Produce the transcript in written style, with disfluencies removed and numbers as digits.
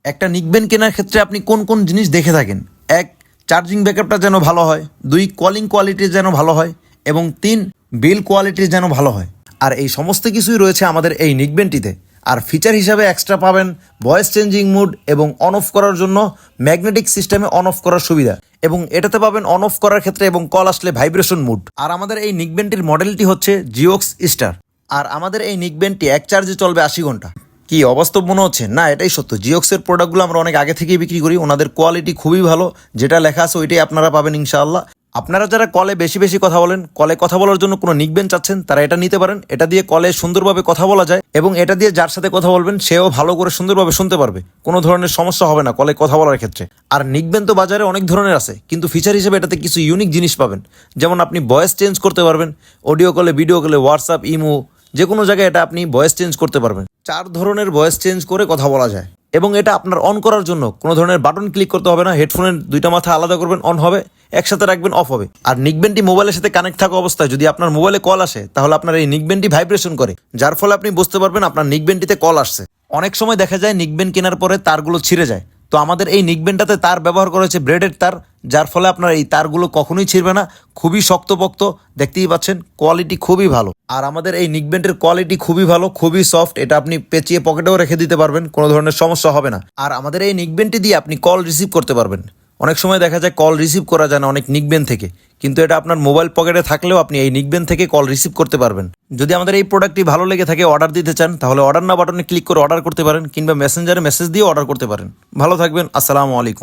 একটা নিকবেন কেনার ক্ষেত্রে আপনি কোন কোন জিনিস দেখে থাকেন? এক, চার্জিং ব্যাকআপটা যেন ভালো হয়। দুই, কলিং কোয়ালিটি যেন ভালো হয়। এবং তিন, বিল কোয়ালিটি যেন ভালো হয়। আর এই সমস্ত কিছুই রয়েছে আমাদের এই নিকবেনটিতে। আর ফিচার হিসাবে এক্সট্রা পাবেন ভয়েস চেঞ্জিং মুড এবং অন অফ করার জন্য ম্যাগনেটিক সিস্টেমে অন অফ করার সুবিধা, এবং এটাতে পাবেন অন অফ করার ক্ষেত্রে এবং কল আসলে ভাইব্রেশন মুড। আর আমাদের এই নিকবেনটির মডেলটি হচ্ছে জিওক্স স্টার। আর আমাদের এই নিকবেনটি এক চার্জে চলবে 80 ঘন্টা। কি অবাস্তব মনে হচ্ছে? না, এটাই সত্য। জিওক্সের প্রোডাক্টগুলো আমরা অনেক আগে থেকেই বিক্রি করি, ওনাদের কোয়ালিটি খুবই ভালো। যেটা লেখা আছে ওইটাই আপনারা পাবেন ইনশাআল্লাহ। আপনারা যারা কলে বেশি বেশি কথা বলেন, কলে কথা বলার জন্য কোনো নিকবেন চাচ্ছেন, তারা এটা নিতে পারেন। এটা দিয়ে কলে সুন্দরভাবে কথা বলা যায়, এবং এটা দিয়ে যার সাথে কথা বলবেন সেও ভালো করে সুন্দরভাবে শুনতে পারবে। কোনো ধরনের সমস্যা হবে না কলে কথা বলার ক্ষেত্রে। আর নিকবেন তো বাজারে অনেক ধরনের আছে, কিন্তু ফিচার হিসেবে এটাতে কিছু ইউনিক জিনিস পাবেন। যেমন আপনি ভয়েস চেঞ্জ করতে পারবেন, অডিও কলে, ভিডিও কলে, হোয়াটসঅ্যাপ, ইমো, যে কোনো জায়গায় এটা আপনি ভয়েস চেঞ্জ করতে পারবেন। 4 ধরনের ভয়েস চেঞ্জ করে কথা বলা যায়। এবং এটা আপনার অন করার জন্য কোনো ধরনের বাটন ক্লিক করতে হবে না। হেডফোনের দুইটা মাথা আলাদা করবেন, অন হবে, একসাথে রাখবেন, অফ হবে। আর নিকবেনটি মোবাইলের সাথে কানেক্ট থাকা অবস্থায় যদি আপনার মোবাইলে কল আসে, তাহলে আপনার এই নিকবেনটি ভাইব্রেশন করে, যার ফলে আপনি বুঝতে পারবেন আপনার নিকবেনটিতে কল আসছে। অনেক সময় দেখা যায় নিকবেন কেনার পরে তারগুলো ছিঁড়ে যায়। তো আমাদের এই নিকবেনটাতে তার ব্যবহার করা হয়েছে ব্রেডের তার, যার ফলে আপনার এই তারগুলো কখনোই ছিঁড়বে না। খুবই শক্তপোক্ত, দেখতেই পাচ্ছেন, কোয়ালিটি খুবই ভালো। আর আমাদের এই নিকবেন্টের কোয়ালিটি খুবই ভালো, খুবই সফট। এটা আপনি পেঁচিয়ে পকেটেও রেখে দিতে পারবেন, কোনো ধরনের সমস্যা হবে না। আর আমাদের এই নিকবেনটি দিয়ে আপনি কল রিসিভ করতে পারবেন। অনেক সময় দেখা যায় কল রিসিভ করা যায় না অনেক নিকবেন থেকে, কিন্তু এটা আপনার মোবাইল পকেটে থাকলেও আপনি এই নিকবেন থেকে কল রিসিভ করতে পারবেন। যদি আমাদের এই প্রোডাক্টটি ভালো লেগে থাকে, অর্ডার দিতে চান, তাহলে অর্ডার না বাটনে ক্লিক করে অর্ডার করতে পারেন, কিংবা মেসেঞ্জারে মেসেজ দিয়ে অর্ডার করতে পারেন। ভালো থাকবেন। আসসালামু আলাইকুম।